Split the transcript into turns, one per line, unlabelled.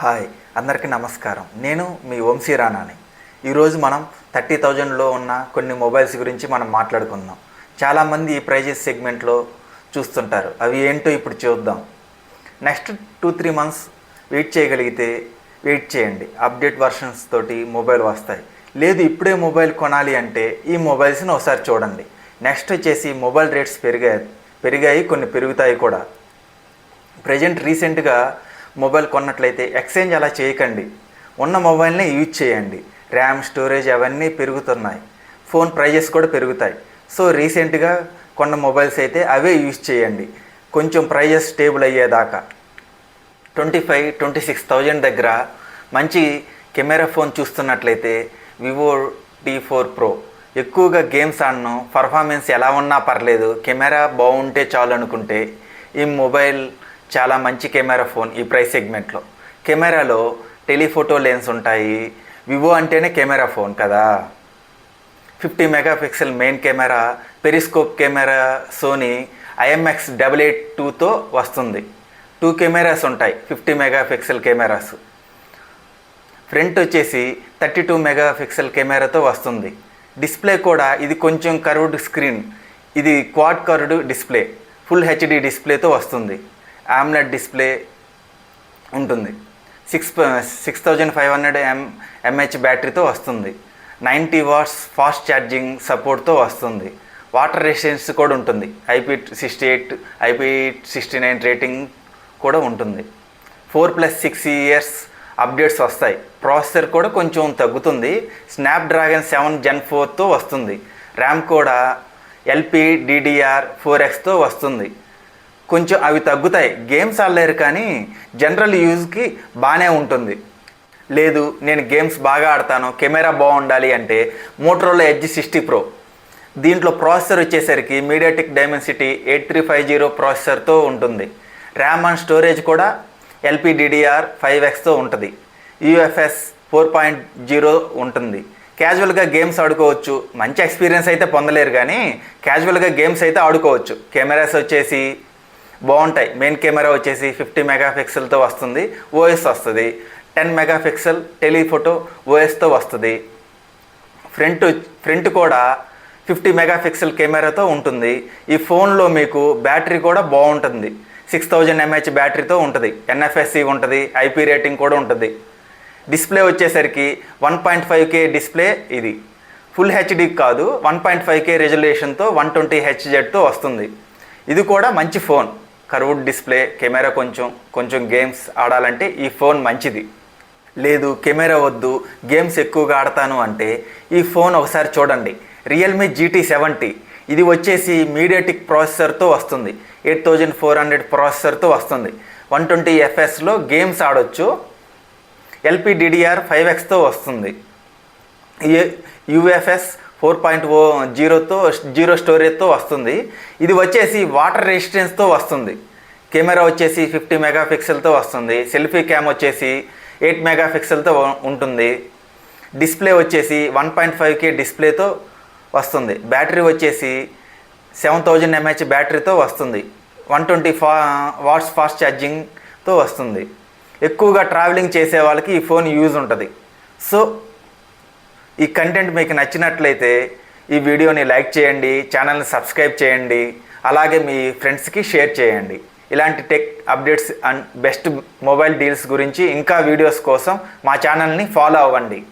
Hi అందరికీ నమస్కారం. నేను మీ వంశీ రాణాని. ఈరోజు మనం 30,000లో ఉన్న కొన్ని మొబైల్స్ గురించి మనం మాట్లాడుకుందాం. చాలామంది ఈ ప్రైజెస్ సెగ్మెంట్లో చూస్తుంటారు. అవి ఏంటో ఇప్పుడు చూద్దాం. నెక్స్ట్ 2-3 మంత్స్ వెయిట్ చేయగలిగితే వెయిట్ చేయండి. అప్డేట్ వర్షన్స్ తోటి మొబైల్ వస్తాయి. లేదు ఇప్పుడే మొబైల్ కొనాలి అంటే ఈ మొబైల్స్ని ఒకసారి చూడండి. నెక్స్ట్ వచ్చేసి మొబైల్ రేట్స్ పెరిగాయి, కొన్ని పెరుగుతాయి కూడా. ప్రజెంట్ రీసెంట్గా మొబైల్ కొన్నట్లయితే ఎక్స్చేంజ్ అలా చేయకండి. ఉన్న మొబైల్నే యూజ్ చేయండి. ర్యామ్, స్టోరేజ్ అవన్నీ పెరుగుతున్నాయి. ఫోన్ ప్రైజెస్ కూడా పెరుగుతాయి. సో రీసెంట్గా కొన్న మొబైల్స్ అయితే అవే యూజ్ చేయండి, కొంచెం ప్రైజెస్ స్టేబుల్ అయ్యేదాకా. 25-26,000 దగ్గర మంచి కెమెరా ఫోన్ చూస్తున్నట్లయితే వివో T4 Pro. ఎక్కువగా గేమ్స్ ఆడను, పర్ఫార్మెన్స్ ఎలా ఉన్నా పర్లేదు, కెమెరా బాగుంటే చాలు అనుకుంటే ఈ మొబైల్ చాలా మంచి కెమెరా ఫోన్. ఈ ప్రైస్ సెగ్మెంట్లో కెమెరాలో టెలిఫోటో లెన్స్ ఉంటాయి. వివో అంటేనే కెమెరా ఫోన్ కదా. 50 megapixel main camera, periscope camera Sony IMX882తో వస్తుంది. 2 కెమెరాస్ ఉంటాయి, 50 మెగాపిక్సెల్ కెమెరాస్. ఫ్రంట్ వచ్చేసి 32 మెగాపిక్సెల్ కెమెరాతో వస్తుంది. డిస్ప్లే కూడా ఇది కొంచెం కర్వ్డ్ స్క్రీన్, ఇది quad curved display, full HD డిస్ప్లేతో వస్తుంది. AMOLED డిస్ప్లే ఉంటుంది. 6500 mAh బ్యాటరీతో వస్తుంది. 90 వాట్స్ ఫాస్ట్ ఛార్జింగ్ సపోర్ట్తో వస్తుంది. వాటర్ రెసిస్టెన్స్ కూడా ఉంటుంది. IP68, IP69 రేటింగ్ కూడా ఉంటుంది. 4+6 ఇయర్స్ అప్డేట్స్ వస్తాయి. ప్రాసెసర్ కూడా కొంచెం తగ్గుతుంది. స్నాప్డ్రాగన్ 7 Gen 4తో వస్తుంది. ర్యామ్ కూడా LPDDR4Xతో వస్తుంది. కొంచెం అవి తగ్గుతాయి, గేమ్స్ ఆడలేరు, కానీ జనరల్ యూజ్కి బాగానే ఉంటుంది. లేదు నేను గేమ్స్ బాగా ఆడతాను, కెమెరా బాగుండాలి అంటే మోటరోలా ఎడ్జ్ 60 Pro. దీంట్లో ప్రాసెసర్ వచ్చేసరికి MediaTek Dimensity 8350 ప్రాసెసర్తో ఉంటుంది. ర్యామ్ అండ్ స్టోరేజ్ కూడా LPDDR5Xతో ఉంటుంది. UFS 4.0 ఉంటుంది. క్యాజువల్గా గేమ్స్ ఆడుకోవచ్చు. మంచి ఎక్స్పీరియన్స్ అయితే పొందలేరు, కానీ క్యాజువల్గా గేమ్స్ అయితే ఆడుకోవచ్చు. కెమెరాస్ వచ్చేసి బాగుంటాయి. మెయిన్ కెమెరా వచ్చేసి 50 మెగాపిక్సెల్తో వస్తుంది. OS వస్తుంది. 10 మెగాపిక్సెల్ టెలిఫోటో OSతో వస్తుంది. ఫ్రంట్ కూడా 50 మెగాపిక్సెల్ కెమెరాతో ఉంటుంది. ఈ ఫోన్లో మీకు బ్యాటరీ కూడా బాగుంటుంది. 6000 mAh బ్యాటరీతో ఉంటుంది. NFC ఉంటుంది. IP రేటింగ్ కూడా ఉంటుంది. డిస్ప్లే వచ్చేసరికి 1.5K డిస్ప్లే. ఇది ఫుల్ HD కాదు, 1.5K రెజల్యూషన్తో 120 Hzతో వస్తుంది. ఇది కూడా మంచి ఫోన్. కర్వ్డ్ డిస్ప్లే, కెమెరా కొంచెం గేమ్స్ ఆడాలంటే ఈ ఫోన్ మంచిది. లేదు కెమెరా వద్దు, గేమ్స్ ఎక్కువగా ఆడతాను అంటే ఈ ఫోన్ ఒకసారి చూడండి. Realme GT70. ఇది వచ్చేసి MediaTek ప్రాసెసర్తో వస్తుంది. 8400 ప్రాసెసర్తో వస్తుంది. 120 fps గేమ్స్ ఆడొచ్చు. LPDDR5Xతో వస్తుంది. UFS 4.0 స్టోరేజ్తో వస్తుంది. ఇది వచ్చేసి వాటర్ రెసిస్టెన్స్తో వస్తుంది. కెమెరా వచ్చేసి 50 మెగాపిక్సెల్తో వస్తుంది. సెల్ఫీ క్యామ్ వచ్చేసి 8 మెగాపిక్సెల్తో ఉంటుంది. డిస్ప్లే వచ్చేసి 1.5K డిస్ప్లేతో వస్తుంది. బ్యాటరీ వచ్చేసి 7000 mAh బ్యాటరీతో వస్తుంది. 120 వాట్స్ ఫాస్ట్ ఛార్జింగ్తో వస్తుంది. ఎక్కువగా ట్రావెలింగ్ చేసే వాళ్ళకి ఈ ఫోన్ యూజ్ ఉంటుంది. సో ఈ కంటెంట్ మీకు నచ్చినట్లయితే ఈ వీడియోని లైక్ చేయండి, ఛానల్ని సబ్స్క్రైబ్ చేయండి, అలాగే మీ ఫ్రెండ్స్కి షేర్ చేయండి. ఇలాంటి tech updates and best mobile deals గురించి ఇంకా వీడియోస్ కోసం మా ఛానల్ని ఫాలో అవ్వండి.